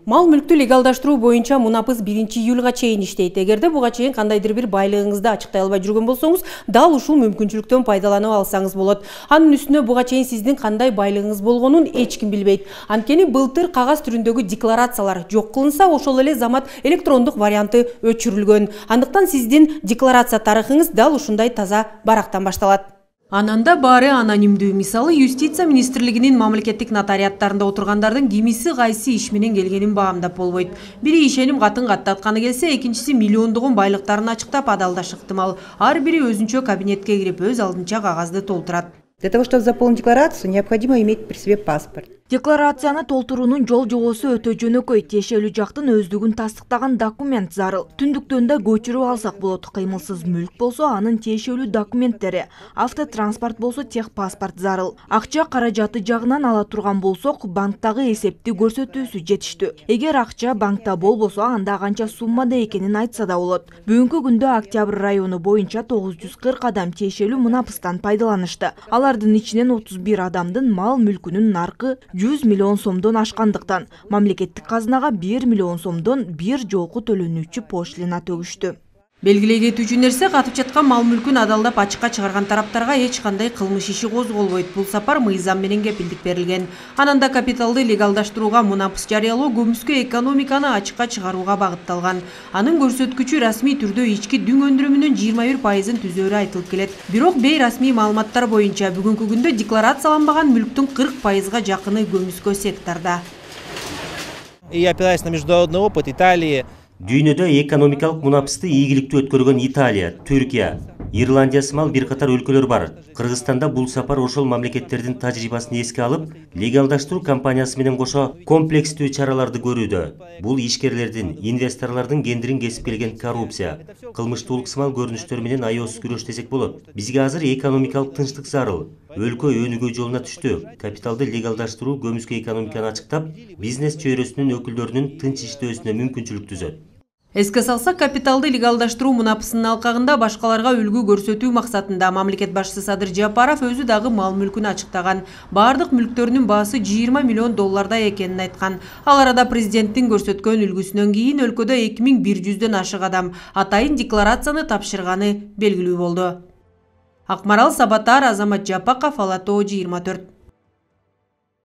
Мал мүлктү легалдаштыруу боюнча мунапыс 1-июлга чейин иштейт. Эгерде буга чейин кандайдыр бир байлыгыңызды ачыктай албай жүргөн болсоңуз, дал ушул мүмкүнчүлүктөн пайдаланып алсаңыз болот. Анын үстүнө буга чейин сиздин кандай байлыгыңыз болгонун эч ким билбейт. Анткени былтыр кагаз түрүндөгү декларациялар жок кылынса, ошол эле замат электрондук варианты өчүрүлгөн. Андыктан сиздин декларация тарыхыңыз дал ушундай таза барактан башталат. Ананда баары анонимдүү. Мисалы, юстиция министрлигинин мамлекеттик нотариаттарында отургандардын кимиси кайсы иш менен келгенин баамдап болбойт. Бири ишеним катын каттатканы келсе, экинчиси миллиондогон байлыктарын ачыктап адалдашы ыктымал. Ар бири өзүнчө кабинетке кирип, өз алдынча кагазды толтурат. Для того, чтобы заполнить декларацию, необходимо иметь при себе паспорт. Декларацияны толтуруунун жол жобосу өтө жөнөкөй, тиешелүү жактын өздүгүн тастыктаган документ зарыл. Түндүктөн да көчүрүп алсак болот. Кыймылсыз мүлк болсо, анын тиешелүү документтери, автотранспорт болсо техпаспорт зарыл. Акча каражаты жагынан ала турган болсок, банктагы эсепти көрсөтүүсү жетиштүү. Эгер акча банкта болбосо, анда канча суммада экенин айтса да болот. Бүгүнкү күндө Октябрь району боюнча 940 адам тиешелүү мунапыстан пайдаланышты. Алардын ичинен 31 адамдын мал мүлкүнүн наркы 100 миллион сомдон ашкандыктан мамлекеттик казынага 1 миллион сомдон бир жолку төлөнүүчү пошлина төгүштү. Белгилей кетүүчү нерсе, катып жаткан мал мүлкүн адалдап ачыкка чыгарган тараптарга эч кандай кылмыш иши козголбойт. Бул сапар мыйзам менен кепилдик берилген. Ананда капиталды легалдаштырууга мунапыс жарыялоо көмүскө экономиканы ачыкка чыгарууга багытталган. Анын көрсөткүчү расмий түрдө ички дүң өндүрүмүнүн 21%-ын түзөөрү айтылып келет. Бирок бейрасмий маалыматтар боюнча бүгүнкү күндө декларацияланбаган мүлктүн 40%-га жакыны көмүскө секторда. И опираясь на международный опыт Италии, Дүйнөдө экономикалык мунапысты ийгиликтүү өткөргөн Италия, Түркия, Ирландия сымал бир катар өлкөлөр бар. Кыргызстанда бул сапар ошол мамлекеттердин тажрыйбасын эске алып, легалдаштыруу кампаниясы менен кошо комплекстүү чараларды көрүүдө. Бул ишкерлердин, инвесторлордун кендирин кесип келген коррупция, кылмыштуулук сымал көрүнүштөр менен аеосуз күрөш десек болот. Бизге азыр экономикалык тынчтык зарыл. Өлкө өнүгүү жолуна түштү. Капиталды легалдаштыруу көмүскө экономиканы ачыктап, бизнес чөйрөсүнүн өкүлдөрүнүн тынч иштөөсүнө мүмкүнчүлүк түзөт. Эске салсак, капиталды легалдаштыруу мунапысынын алкагында башкаларга үлгү көрсөтүү максатында мамлекет башчысы Садыр Жапаров өзү дагы мал мүлкүн ачыктаган. Бардык мүлктөрүнүн баасы 20 миллион долларда экенин айткан. Ал арада президенттин көрсөткөн үлгүсүнөн кийин өлкөдө 2100дөн ашык адам атайын декларацияны тапшырганы белгилүү болду. Акмарал Сабатар, Азамат Жапаков, Ала Тоо 24.